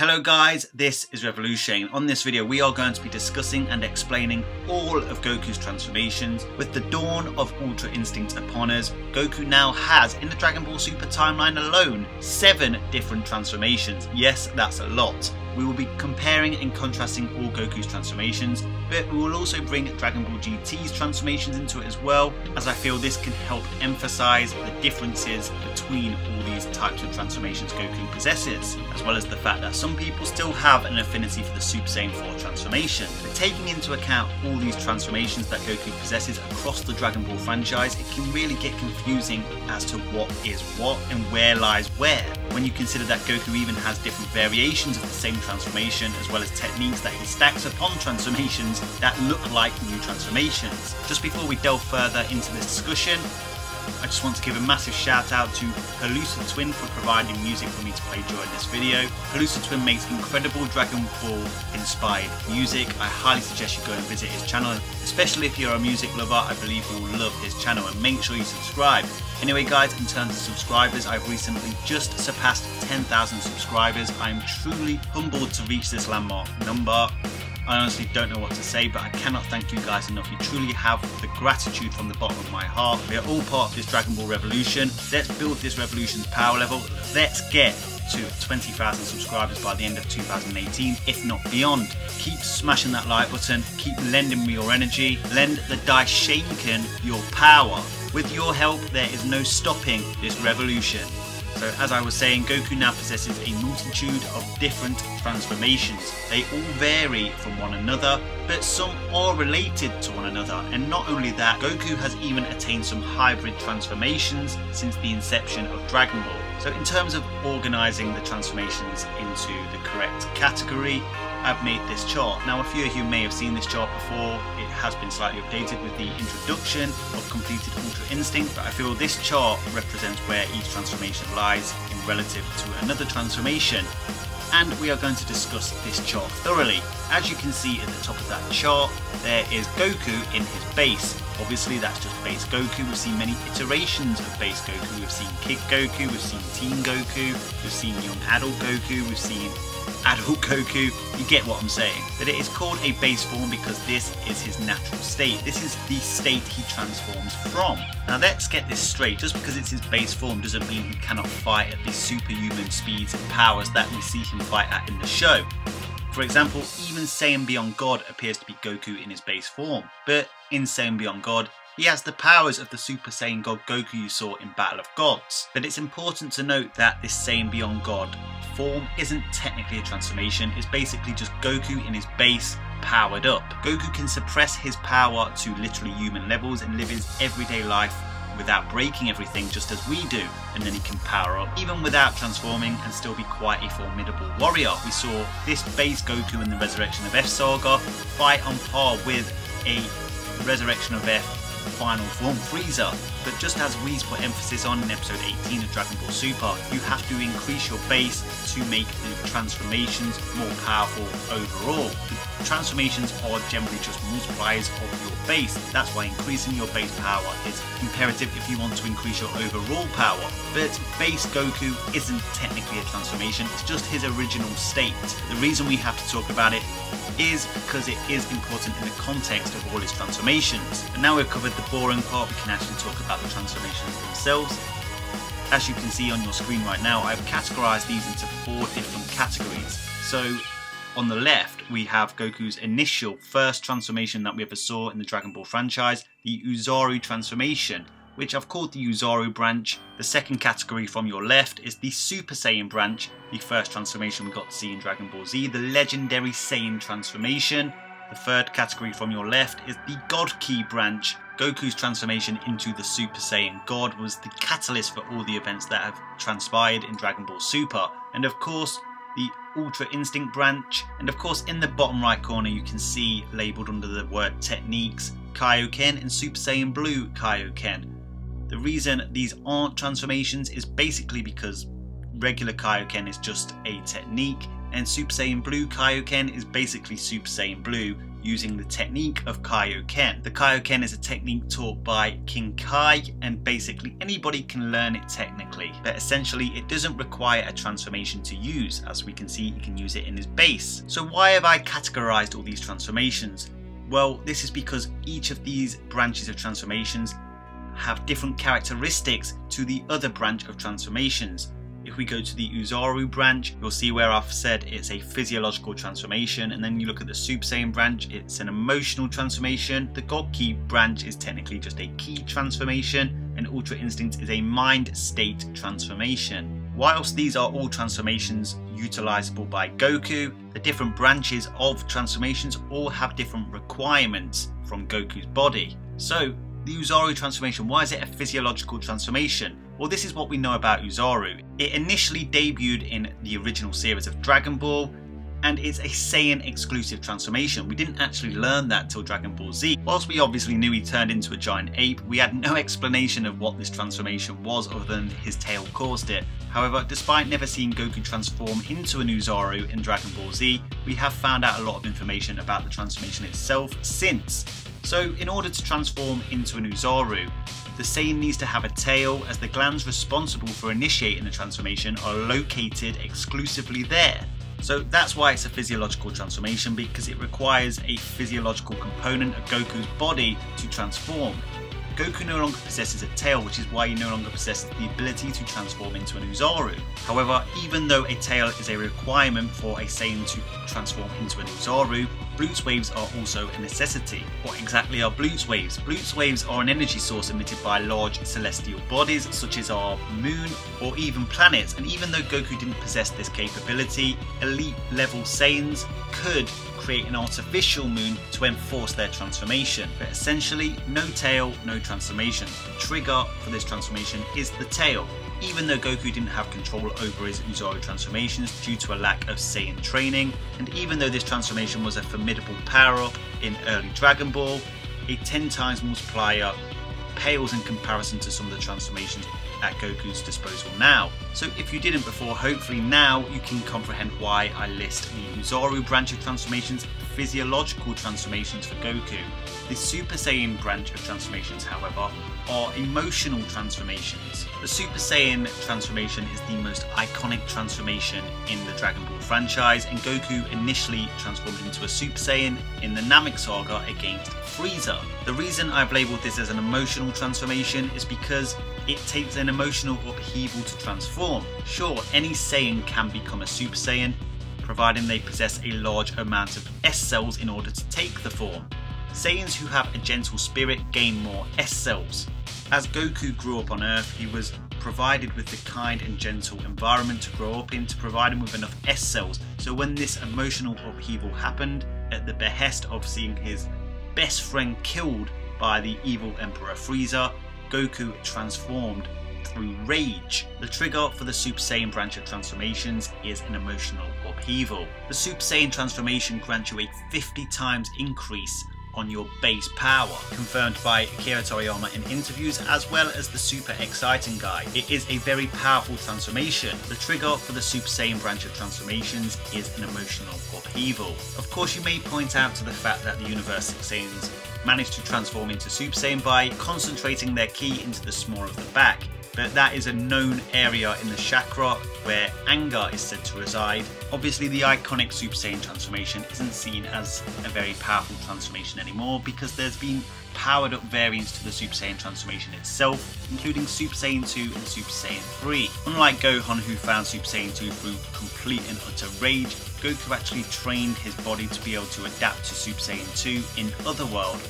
Hello guys, this is Revolution. On this video we are going to be discussing and explaining all of Goku's transformations. With the dawn of Ultra Instinct upon us, Goku now has, in the Dragon Ball Super timeline alone, 7 different transformations. Yes, that's a lot. We will be comparing and contrasting all Goku's transformations, but we will also bring Dragon Ball GT's transformations into it as well, as I feel this can help emphasize the differences between all these types of transformations Goku possesses, as well as the fact that some people still have an affinity for the Super Saiyan 4 transformation. But taking into account all these transformations that Goku possesses across the Dragon Ball franchise, it can really get confusing as to what is what and where lies where. When you consider that Goku even has different variations of the same transformation, as well as techniques that he stacks upon transformations that look like new transformations. Just before we delve further into this discussion, I just want to give a massive shout out to Halusa Twin for providing music for me to play during this video. Halusa Twin makes incredible Dragon Ball inspired music. I highly suggest you go and visit his channel, especially if you're a music lover. I believe you will love his channel, and make sure you subscribe. Anyway guys, in terms of subscribers, I've recently just surpassed 10,000 subscribers. I'm truly humbled to reach this landmark number. I honestly don't know what to say, but I cannot thank you guys enough. You truly have the gratitude from the bottom of my heart. We are all part of this Dragon Ball revolution. Let's build this revolution's power level. Let's get to 20,000 subscribers by the end of 2018, if not beyond. Keep smashing that like button, keep lending me your energy, lend the Daishaken your power. With your help, there is no stopping this revolution. So as I was saying, Goku now possesses a multitude of different transformations. They all vary from one another, but some are related to one another. And not only that, Goku has even attained some hybrid transformations since the inception of Dragon Ball. So in terms of organising the transformations into the correct category, I've made this chart. Now a few of you may have seen this chart before. It has been slightly updated with the introduction of completed Ultra Instinct, but I feel this chart represents where each transformation lies in relative to another transformation. And we are going to discuss this chart thoroughly. As you can see at the top of that chart, there is Goku in his base. Obviously that's just base Goku. We've seen many iterations of base Goku. We've seen Kid Goku, we've seen Teen Goku, we've seen Young Adult Goku, we've seen Adult Goku, you get what I'm saying. But it is called a base form because this is his natural state. This is the state he transforms from. Now let's get this straight. Just because it's his base form doesn't mean he cannot fight at the superhuman speeds and powers that we see him fight at in the show. For example, even Saiyan Beyond God appears to be Goku in his base form. But in Saiyan Beyond God, he has the powers of the Super Saiyan God Goku you saw in Battle of Gods. But it's important to note that this Saiyan Beyond God form isn't technically a transformation, it's basically just Goku in his base powered up. Goku can suppress his power to literally human levels and live his everyday life without breaking everything just as we do, and then he can power up even without transforming and still be quite a formidable warrior. We saw this base Goku in the Resurrection of F saga fight on par with a Resurrection of F final form Frieza. But just as Whis put emphasis on in episode 18 of Dragon Ball Super, you have to increase your base to make the transformations more powerful overall. The transformations are generally just multipliers of your base. That's why increasing your base power is imperative if you want to increase your overall power. But base Goku isn't technically a transformation, it's just his original state. The reason we have to talk about it is because it is important in the context of all his transformations. And now we've covered the boring part, we can actually talk about the transformations themselves. As you can see on your screen right now, I've categorized these into 4 different categories. So on the left, we have Goku's initial first transformation that we ever saw in the Dragon Ball franchise, the oozaru transformation, which I've called the oozaru branch. The second category from your left is the Super Saiyan branch, the first transformation we got to see in Dragon Ball Z, the legendary Saiyan transformation. The third category from your left is the God Ki branch. Goku's transformation into the Super Saiyan God was the catalyst for all the events that have transpired in Dragon Ball Super. And of course, the Ultra Instinct branch. And of course, in the bottom right corner, you can see labelled under the word techniques, Kaio-Ken and Super Saiyan Blue Kaio-Ken. The reason these aren't transformations is basically because regular Kaio-Ken is just a technique, and Super Saiyan Blue Kaio-Ken is basically Super Saiyan Blue using the technique of Kaio-Ken. The Kaio-Ken is a technique taught by King Kai, and basically anybody can learn it technically, but essentially it doesn't require a transformation to use. As we can see, he can use it in his base. So why have I categorized all these transformations? Well, this is because each of these branches of transformations have different characteristics to the other branch of transformations. If we go to the oozaru branch, you'll see where I've said it's a physiological transformation, and then you look at the Super Saiyan branch, it's an emotional transformation. The God Ki branch is technically just a ki transformation, and Ultra Instinct is a mind state transformation. Whilst these are all transformations utilizable by Goku, the different branches of transformations all have different requirements from Goku's body. So the oozaru transformation, why is it a physiological transformation? Well, this is what we know about oozaru. It initially debuted in the original series of Dragon Ball, and it's a Saiyan exclusive transformation. We didn't actually learn that till Dragon Ball Z. Whilst we obviously knew he turned into a giant ape, we had no explanation of what this transformation was other than his tail caused it. However, despite never seeing Goku transform into an oozaru in Dragon Ball Z, we have found out a lot of information about the transformation itself since. So in order to transform into an oozaru, the Saiyan needs to have a tail, as the glands responsible for initiating the transformation are located exclusively there. So that's why it's a physiological transformation, because it requires a physiological component of Goku's body to transform. Goku no longer possesses a tail, which is why he no longer possesses the ability to transform into an oozaru. However, even though a tail is a requirement for a Saiyan to transform into an oozaru, Blutz waves are also a necessity. What exactly are Blutz waves? Blutz waves are an energy source emitted by large celestial bodies such as our moon or even planets, and even though Goku didn't possess this capability, elite level Saiyans could create an artificial moon to enforce their transformation. But essentially, no tail, no transformation. The trigger for this transformation is the tail. Even though Goku didn't have control over his oozaru transformations due to a lack of Saiyan training, and even though this transformation was a formidable power-up in early Dragon Ball, a 10 times multiplier pales in comparison to some of the transformations at Goku's disposal now. So if you didn't before, hopefully now you can comprehend why I list the oozaru branch of transformations, physiological transformations for Goku. The Super Saiyan branch of transformations, however, are emotional transformations. The Super Saiyan transformation is the most iconic transformation in the Dragon Ball franchise, and Goku initially transformed into a Super Saiyan in the Namek saga against Frieza. The reason I've labelled this as an emotional transformation is because it takes an emotional upheaval to transform. Sure, any Saiyan can become a Super Saiyan, providing they possess a large amount of S cells in order to take the form. Saiyans who have a gentle spirit gain more S cells. As Goku grew up on Earth, he was provided with the kind and gentle environment to grow up in to provide him with enough S cells. So when this emotional upheaval happened, at the behest of seeing his best friend killed by the evil Emperor Frieza, Goku transformed through rage. The trigger for the Super Saiyan branch of transformations is an emotional upheaval. The Super Saiyan transformation grants you a 50 times increase on your base power, confirmed by Akira Toriyama in interviews, as well as the Super Exciting Guide. It is a very powerful transformation. The trigger for the Super Saiyan branch of transformations is an emotional upheaval. Of course, you may point out to the fact that the Universe 6 Saiyans managed to transform into Super Saiyan by concentrating their ki into the small of the back, but that is a known area in the chakra where anger is said to reside. Obviously, the iconic Super Saiyan transformation isn't seen as a very powerful transformation anymore, because there's been powered up variants to the Super Saiyan transformation itself, including Super Saiyan 2 and Super Saiyan 3. Unlike Gohan, who found Super Saiyan 2 through complete and utter rage, Goku actually trained his body to be able to adapt to Super Saiyan 2 in Otherworld,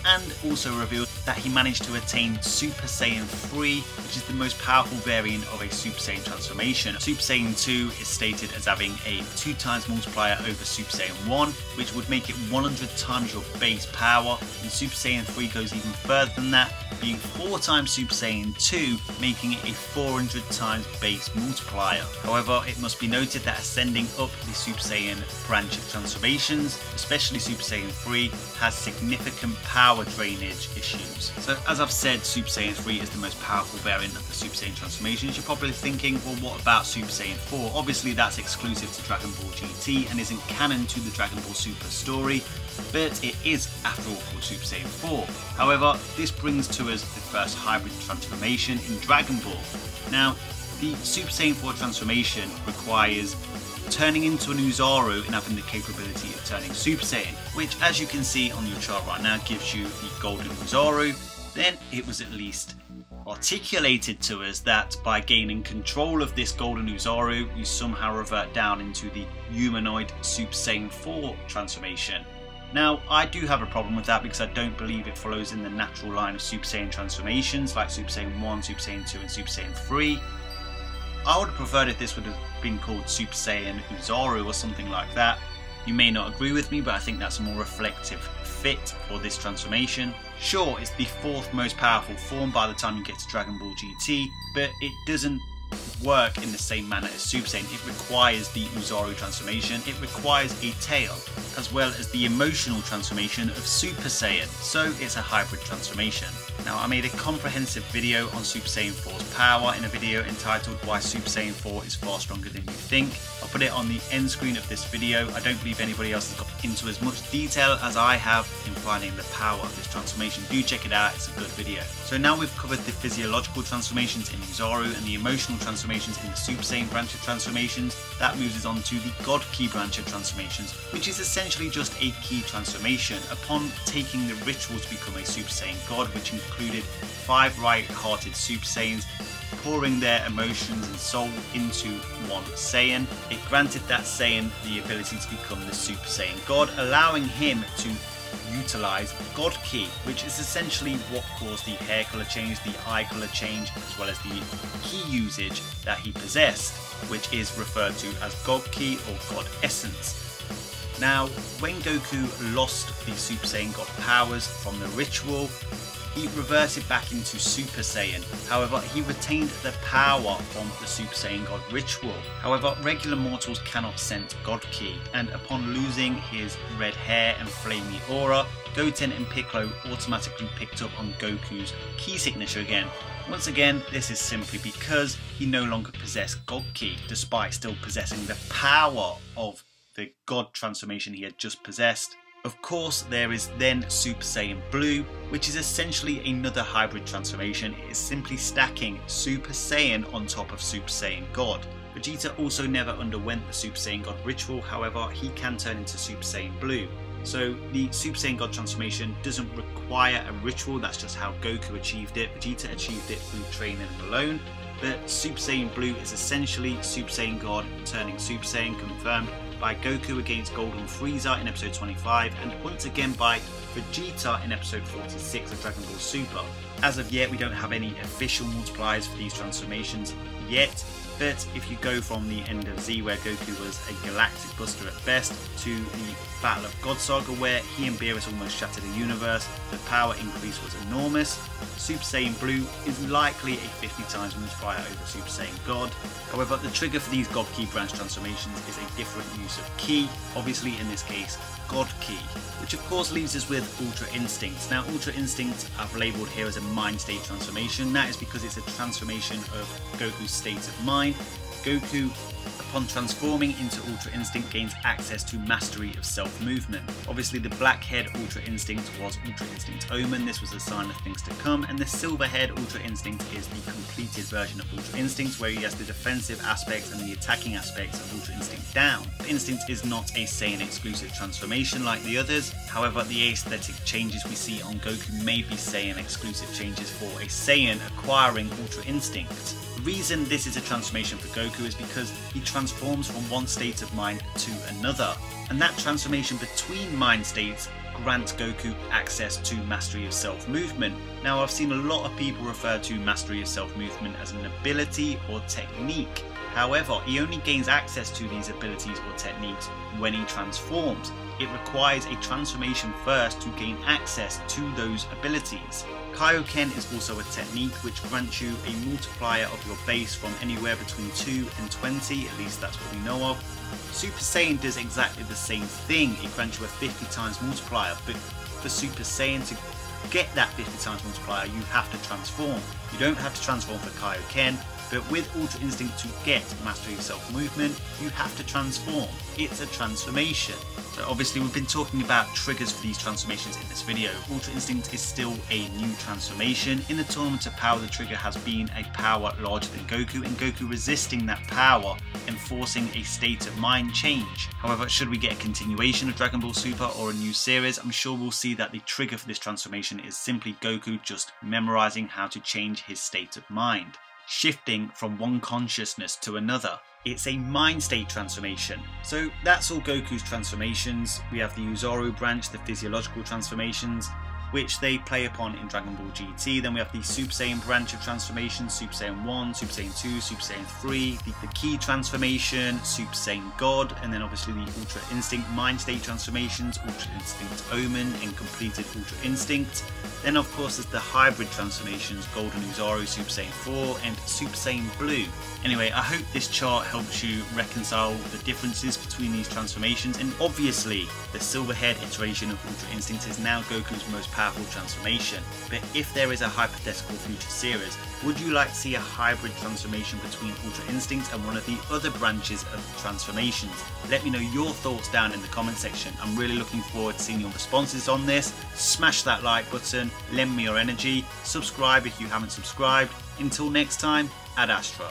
and also revealed that he managed to attain Super Saiyan 3, which is the most powerful variant of a Super Saiyan transformation. Super Saiyan 2 is stated as having a 2 times multiplier over Super Saiyan 1, which would make it 100 times your base power, and Super Saiyan 3 goes even further than that, being 4 times Super Saiyan 2, making it a 400 times base multiplier. However, it must be noted that ascending up the Super Saiyan branch of transformations, especially Super Saiyan 3, has significant power power drainage issues. So as I've said, Super Saiyan 3 is the most powerful variant of the Super Saiyan transformations. You're probably thinking, well, what about Super Saiyan 4? Obviously that's exclusive to Dragon Ball GT and isn't canon to the Dragon Ball Super story, but it is after all called Super Saiyan 4. However, this brings to us the first hybrid transformation in Dragon Ball. Now, the Super Saiyan 4 transformation requires turning into an oozaru and having the capability of turning Super Saiyan, which, as you can see on your chart right now, gives you the golden oozaru. Then it was at least articulated to us that by gaining control of this golden oozaru, you somehow revert down into the humanoid Super Saiyan 4 transformation. Now, I do have a problem with that because I don't believe it follows in the natural line of Super Saiyan transformations like Super Saiyan 1, Super Saiyan 2 and Super Saiyan 3. I would have preferred if this would have been called Super Saiyan oozaru or something like that. You may not agree with me, but I think that's a more reflective fit for this transformation. Sure, it's the fourth most powerful form by the time you get to Dragon Ball GT, but it doesn't work in the same manner as Super Saiyan. It requires the oozaru transformation, it requires a tail, as well as the emotional transformation of Super Saiyan, so it's a hybrid transformation. Now, I made a comprehensive video on Super Saiyan 4's power in a video entitled Why Super Saiyan 4 is Far Stronger Than You Think. I'll put it on the end screen of this video. I don't believe anybody else has got into as much detail as I have in finding the power of this transformation. Do check it out, it's a good video. So now we've covered the physiological transformations in oozaru and the emotional transformations in the Super Saiyan branch of transformations. That moves us on to the God Ki branch of transformations, which is essentially just a ki transformation upon taking the ritual to become a Super Saiyan God, which included 5 right-hearted Super Saiyans pouring their emotions and soul into one Saiyan. It granted that Saiyan the ability to become the Super Saiyan God, allowing him to utilize God Ki, which is essentially what caused the hair color change, the eye color change, as well as the ki usage that he possessed, which is referred to as God Ki or God Essence. Now, when Goku lost the Super Saiyan God powers from the ritual, he reverted back into Super Saiyan. However, he retained the power from the Super Saiyan God ritual. However, regular mortals cannot sense God Ki, and upon losing his red hair and flamey aura, Goten and Piccolo automatically picked up on Goku's Ki signature again. Once again, this is simply because he no longer possessed God Ki, despite still possessing the power of the God transformation he had just possessed. Of course, there is then Super Saiyan Blue, which is essentially another hybrid transformation. It is simply stacking Super Saiyan on top of Super Saiyan God. Vegeta also never underwent the Super Saiyan God ritual, however, he can turn into Super Saiyan Blue. So the Super Saiyan God transformation doesn't require a ritual, that's just how Goku achieved it. Vegeta achieved it through training alone. But Super Saiyan Blue is essentially Super Saiyan God turning Super Saiyan, confirmed by Goku against Golden Frieza in episode 25 and once again by Vegeta in episode 46 of Dragon Ball Super. As of yet, we don't have any official multipliers for these transformations yet, but if you go from the end of Z, where Goku was a galactic buster at best, to the Battle of God Saga where he and Beerus almost shattered the universe, the power increase was enormous. Super Saiyan Blue is likely a 50 times multiplier over Super Saiyan God. However, the trigger for these God Ki branch transformations is a different use of Ki, obviously in this case God Ki, which of course leaves us with Ultra Instinct. Now, Ultra Instinct I've labelled here as a mind state transformation. That is because it's a transformation of Goku's state of mind. Goku, upon transforming into Ultra Instinct, gains access to mastery of self-movement. Obviously, the black-haired Ultra Instinct was Ultra Instinct Omen. This was a sign of things to come, and the silver-haired Ultra Instinct is the completed version of Ultra Instinct, where he has the defensive aspects and the attacking aspects of Ultra Instinct down. Instinct is not a Saiyan exclusive transformation like the others. However, the aesthetic changes we see on Goku may be Saiyan exclusive changes for a Saiyan acquiring Ultra Instinct. The reason this is a transformation for Goku is because he transforms from one state of mind to another, and that transformation between mind states grants Goku access to mastery of self-movement. Now, I've seen a lot of people refer to mastery of self-movement as an ability or technique. However, he only gains access to these abilities or techniques when he transforms. It requires a transformation first to gain access to those abilities. Kaio-Ken is also a technique which grants you a multiplier of your base from anywhere between 2 and 20, at least that's what we know of. Super Saiyan does exactly the same thing, it grants you a 50 times multiplier, but for Super Saiyan to get that 50 times multiplier, you have to transform. You don't have to transform for Kaio-Ken, but with Ultra Instinct to get Mastery of Self Movement, you have to transform. It's a transformation. So obviously we've been talking about triggers for these transformations in this video. Ultra Instinct is still a new transformation. In the Tournament of Power, the trigger has been a power larger than Goku, and Goku resisting that power, enforcing a state of mind change. However, should we get a continuation of Dragon Ball Super or a new series, I'm sure we'll see that the trigger for this transformation is simply Goku just memorizing how to change his state of mind, shifting from one consciousness to another. It's a mind state transformation. So that's all Goku's transformations. We have the oozaru branch, the physiological transformations, which they play upon in Dragon Ball GT. Then we have the Super Saiyan branch of transformations, Super Saiyan 1, Super Saiyan 2, Super Saiyan 3, the Ki transformation, Super Saiyan God, and then obviously the Ultra Instinct Mind State transformations, Ultra Instinct Omen, and completed Ultra Instinct. Then of course there's the hybrid transformations, Golden Oozaru, Super Saiyan 4, and Super Saiyan Blue. Anyway, I hope this chart helps you reconcile the differences between these transformations, and obviously the Silverhead iteration of Ultra Instinct is now Goku's most powerful transformation. But if there is a hypothetical future series, would you like to see a hybrid transformation between Ultra Instinct and one of the other branches of transformations? Let me know your thoughts down in the comment section. I'm really looking forward to seeing your responses on this. Smash that like button, lend me your energy, subscribe if you haven't subscribed. Until next time, Ad Astra.